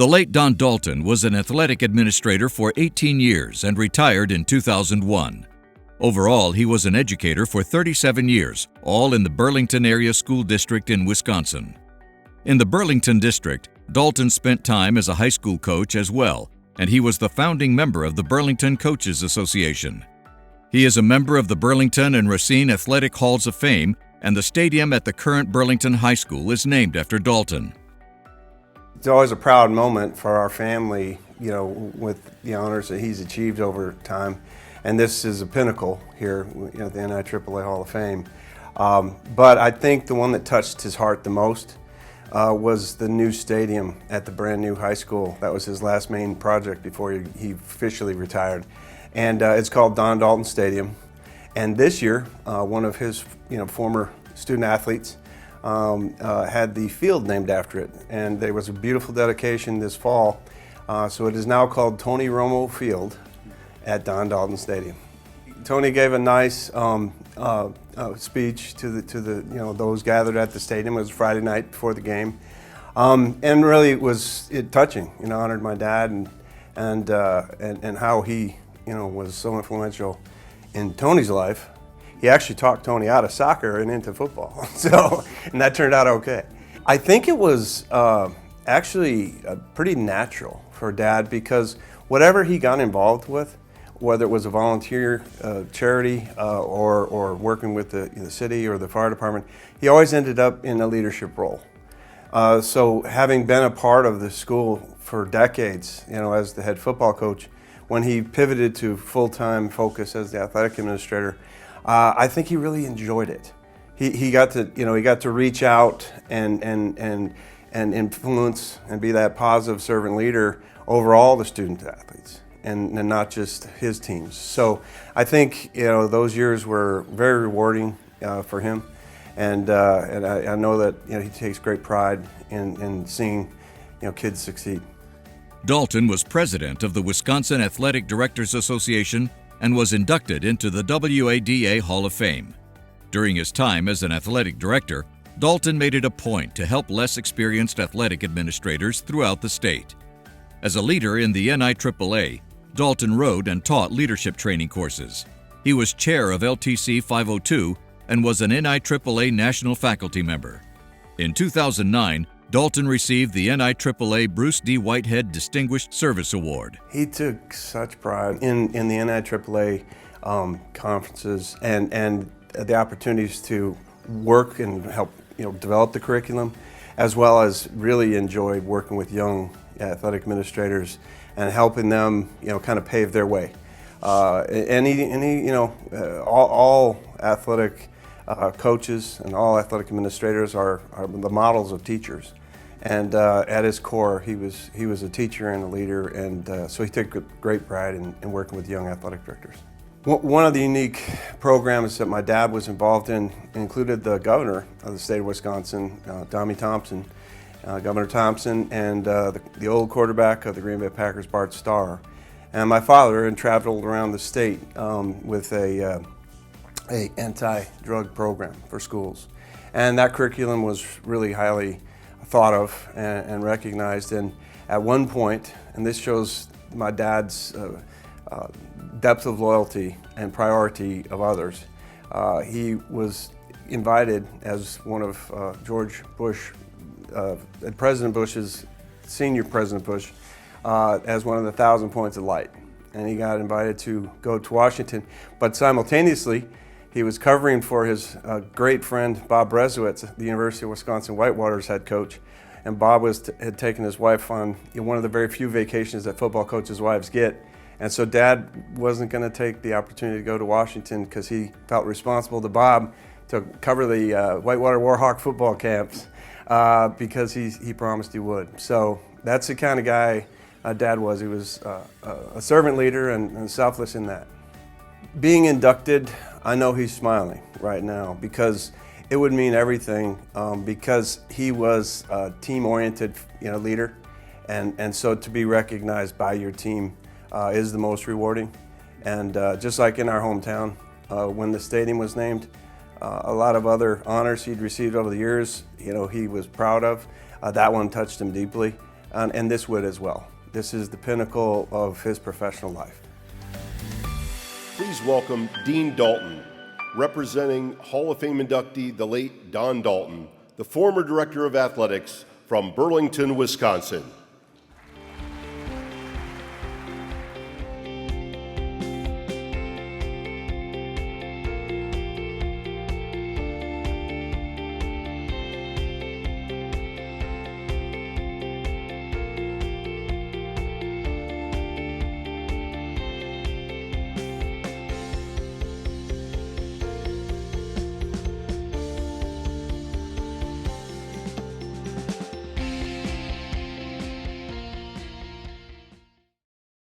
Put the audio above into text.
The late Don Dalton was an athletic administrator for 18 years and retired in 2001. Overall, he was an educator for 37 years, all in the Burlington Area School District in Wisconsin. In the Burlington District, Dalton spent time as a high school coach as well, and he was the founding member of the Burlington Coaches Association. He is a member of the Burlington and Racine Athletic Halls of Fame, and the stadium at the current Burlington High School is named after Dalton. It's always a proud moment for our family, with the honors that he's achieved over time. And this is a pinnacle here, at the NIAAA Hall of Fame. But I think the one that touched his heart the most was the new stadium at the brand new high school. That was his last main project before he officially retired. And it's called Don Dalton Stadium. And this year, one of his former student athletes had the field named after it. And there was a beautiful dedication this fall. So it is now called Tony Romo Field at Don Dalton Stadium. Tony gave a nice speech to the those gathered at the stadium. It was Friday night before the game, and really it was touching. Honored my dad and how he was so influential in Tony's life. He actually talked Tony out of soccer and into football. And that turned out okay. I think it was actually pretty natural for Dad, because whatever he got involved with, whether it was a volunteer charity or working with the city or the fire department, he always ended up in a leadership role. So having been a part of the school for decades, as the head football coach, when he pivoted to full-time focus as the athletic administrator, I think he really enjoyed it. He got to reach out and influence and be that positive servant leader over all the student athletes. And not just his teams. So I think those years were very rewarding for him, and I know that he takes great pride in seeing kids succeed. Dalton was president of the Wisconsin Athletic Directors Association and was inducted into the WADA Hall of Fame. During his time as an athletic director, Dalton made it a point to help less experienced athletic administrators throughout the state. As a leader in the NIAAA, Dalton wrote and taught leadership training courses. He was chair of LTC 502 and was an NIAAA national faculty member. In 2009, Dalton received the NIAAA Bruce D. Whitehead Distinguished Service Award. He took such pride in the NIAAA conferences and the opportunities to work and help develop the curriculum, as well as really enjoyed working with young athletic administrators and helping them, kind of pave their way. All athletic coaches and all athletic administrators are the models of teachers. And at his core, he was a teacher and a leader, and so he took great pride in working with young athletic directors. One of the unique programs that my dad was involved in included the governor of the state of Wisconsin, Governor Thompson, and the old quarterback of the Green Bay Packers, Bart Starr, and my father, and traveled around the state with a anti-drug program for schools. And that curriculum was really highly thought of and recognized. And at one point, and this shows my dad's depth of loyalty and priority of others, he was invited as one of George Bush, Senior President Bush, as one of the 1,000 points of light. And he got invited to go to Washington, but simultaneously, he was covering for his great friend, Bob Brezowitz, the University of Wisconsin Whitewater's head coach. And Bob had taken his wife on one of the very few vacations that football coaches' wives get. And so Dad wasn't going to take the opportunity to go to Washington because he felt responsible to Bob to cover the Whitewater Warhawk football camps because he promised he would. So that's the kind of guy Dad was. He was a servant leader and selfless in that. Being inducted, I know he's smiling right now because it would mean everything because he was a team-oriented leader. And so to be recognized by your team is the most rewarding. And just like in our hometown, when the stadium was named, a lot of other honors he'd received over the years, he was proud of. That one touched him deeply. and this would as well. This is the pinnacle of his professional life. Please welcome Dean Dalton, representing Hall of Fame inductee, the late Don Dalton, the former Director of Athletics from Burlington, Wisconsin.